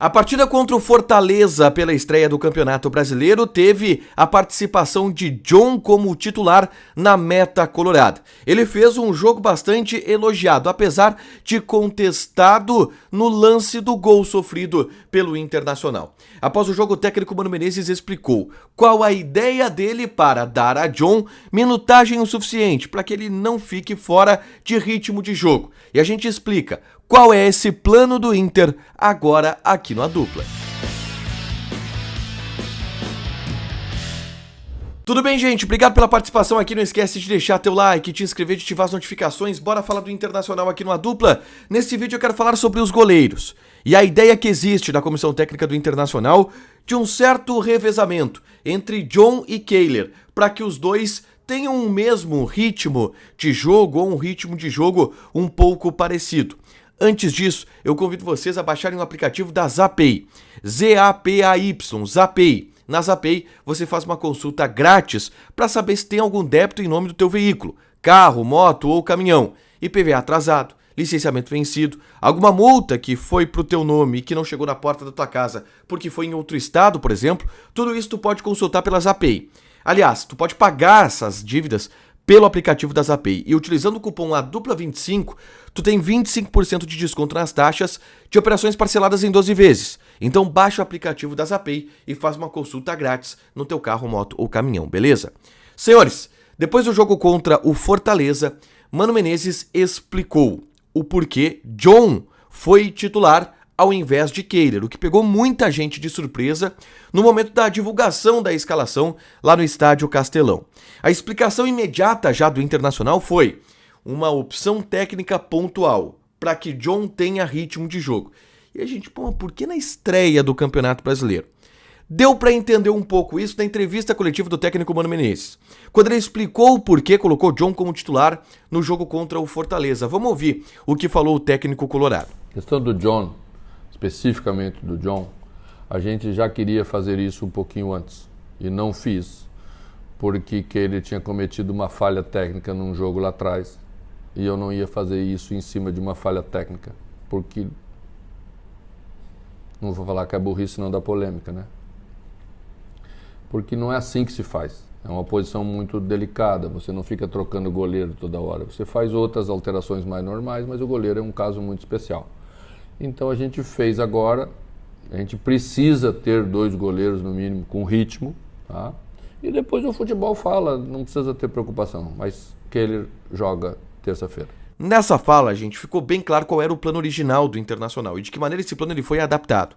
A partida contra o Fortaleza pela estreia do Campeonato Brasileiro teve a participação de John como titular na meta colorada. Ele fez um jogo bastante elogiado, apesar de contestado no lance do gol sofrido pelo Internacional. Após o jogo, o técnico Mano Menezes explicou qual a ideia dele para dar a John minutagem o suficiente para que ele não fique fora de ritmo de jogo. E a gente explica qual é esse plano do Inter agora aqui no A Dupla. Tudo bem, gente? Obrigado pela participação aqui. Não esquece de deixar teu like, te inscrever, de ativar as notificações. Bora falar do Internacional aqui no A Dupla. Nesse vídeo eu quero falar sobre os goleiros e a ideia que existe da comissão técnica do Internacional de um certo revezamento entre John e Kehler, para que os dois tenham o mesmo ritmo de jogo ou um ritmo de jogo um pouco parecido. Antes disso, eu convido vocês a baixarem o aplicativo da Zapay, Z-A-P-A-Y, Zapay. Na Zapay, você faz uma consulta grátis para saber se tem algum débito em nome do teu veículo, carro, moto ou caminhão, IPVA atrasado, licenciamento vencido, alguma multa que foi pro teu nome e que não chegou na porta da tua casa porque foi em outro estado, por exemplo. Tudo isso tu pode consultar pela Zapay. Aliás, tu pode pagar essas dívidas pelo aplicativo da Zapay. E utilizando o cupom ADUPLA25, tu tem 25% de desconto nas taxas de operações parceladas em 12 vezes. Então baixa o aplicativo da Zapay e faz uma consulta grátis no teu carro, moto ou caminhão, beleza? Senhores, depois do jogo contra o Fortaleza, Mano Menezes explicou o porquê John foi titular ao invés de Kehler, o que pegou muita gente de surpresa no momento da divulgação da escalação lá no Estádio Castelão. A explicação imediata já do Internacional foi uma opção técnica pontual para que John tenha ritmo de jogo. E a gente, por que na estreia do Campeonato Brasileiro? Deu para entender um pouco isso na entrevista coletiva do técnico Mano Menezes, quando ele explicou o porquê colocou John como titular no jogo contra o Fortaleza. Vamos ouvir o que falou o técnico colorado. A questão do John, especificamente do John, a gente já queria fazer isso um pouquinho antes e não fiz, porque ele tinha cometido uma falha técnica num jogo lá atrás e eu não ia fazer isso em cima de uma falha técnica, porque não vou falar que é burrice, não dá polêmica, né? Porque não é assim que se faz. É uma posição muito delicada, você não fica trocando o goleiro toda hora, você faz outras alterações mais normais, mas o goleiro é um caso muito especial. Então a gente fez agora, a gente precisa ter 2 goleiros no mínimo com ritmo, tá? E depois o futebol fala, não precisa ter preocupação, mas Kehler joga terça-feira. Nessa fala, gente, ficou bem claro qual era o plano original do Internacional e de que maneira esse plano ele foi adaptado.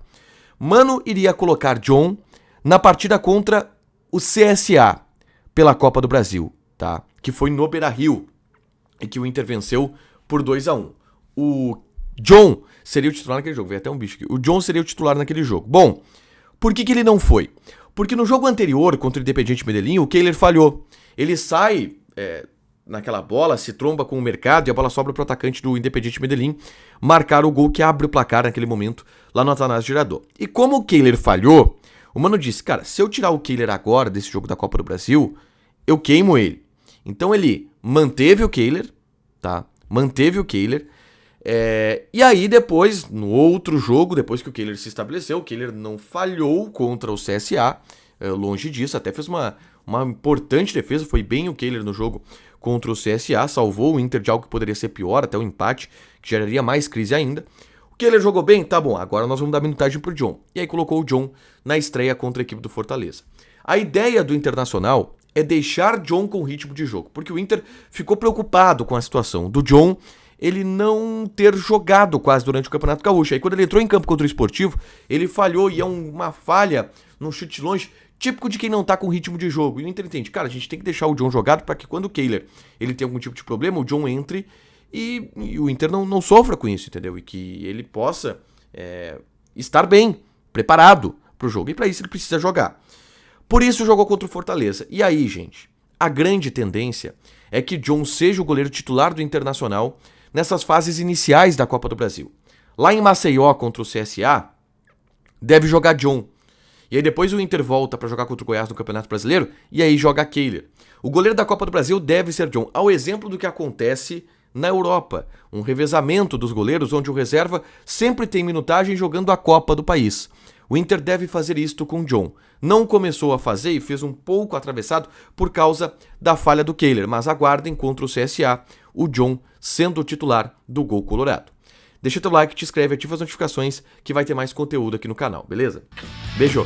Mano iria colocar John na partida contra o CSA pela Copa do Brasil, tá? Que foi no Beira-Rio e que o Inter venceu por 2-1. O John seria o titular naquele jogo. Veio até um bicho aqui. O John seria o titular naquele jogo. Bom, por que ele não foi? Porque no jogo anterior, contra o Independiente Medellín, o Kehler falhou. Ele sai naquela bola, se tromba com o Mercado e a bola sobra pro atacante do Independiente Medellín marcar o gol que abre o placar naquele momento lá no Atanásio Girardot. E como o Kehler falhou, o Mano disse, cara, se eu tirar o Kehler agora desse jogo da Copa do Brasil, eu queimo ele. Então ele manteve o Kehler, tá? Manteve o Kehler. E aí depois, no outro jogo, depois que o Kehler se estabeleceu, o Kehler não falhou contra o CSA, longe disso, até fez uma importante defesa, foi bem o Kehler no jogo contra o CSA, salvou o Inter de algo que poderia ser pior, até um empate, que geraria mais crise ainda. O Kehler jogou bem? Tá bom, agora nós vamos dar minutagem pro John. E aí colocou o John na estreia contra a equipe do Fortaleza. A ideia do Internacional é deixar John com ritmo de jogo, porque o Inter ficou preocupado com a situação do John ele não ter jogado quase durante o Campeonato Gaúcho. Aí quando ele entrou em campo contra o Esportivo, ele falhou e é uma falha num chute longe, típico de quem não tá com ritmo de jogo. E o Inter entende, cara, a gente tem que deixar o John jogado para que quando o Kehler ele tem algum tipo de problema, o John entre e o Inter não sofra com isso, entendeu? E que ele possa estar bem, preparado pro jogo. E para isso ele precisa jogar. Por isso jogou contra o Fortaleza. E aí, gente, a grande tendência é que John seja o goleiro titular do Internacional nessas fases iniciais da Copa do Brasil. Lá em Maceió contra o CSA, deve jogar John. E aí depois o Inter volta para jogar contra o Goiás no Campeonato Brasileiro e aí joga Kehler. O goleiro da Copa do Brasil deve ser John, ao exemplo do que acontece na Europa. Um revezamento dos goleiros onde o reserva sempre tem minutagem jogando a Copa do país. O Inter deve fazer isto com John. Não começou a fazer e fez um pouco atravessado por causa da falha do Kehler, mas aguardem contra o CSA o John sendo o titular do Gol Colorado. Deixa teu like, te inscreve, ativa as notificações que vai ter mais conteúdo aqui no canal, beleza? Beijo!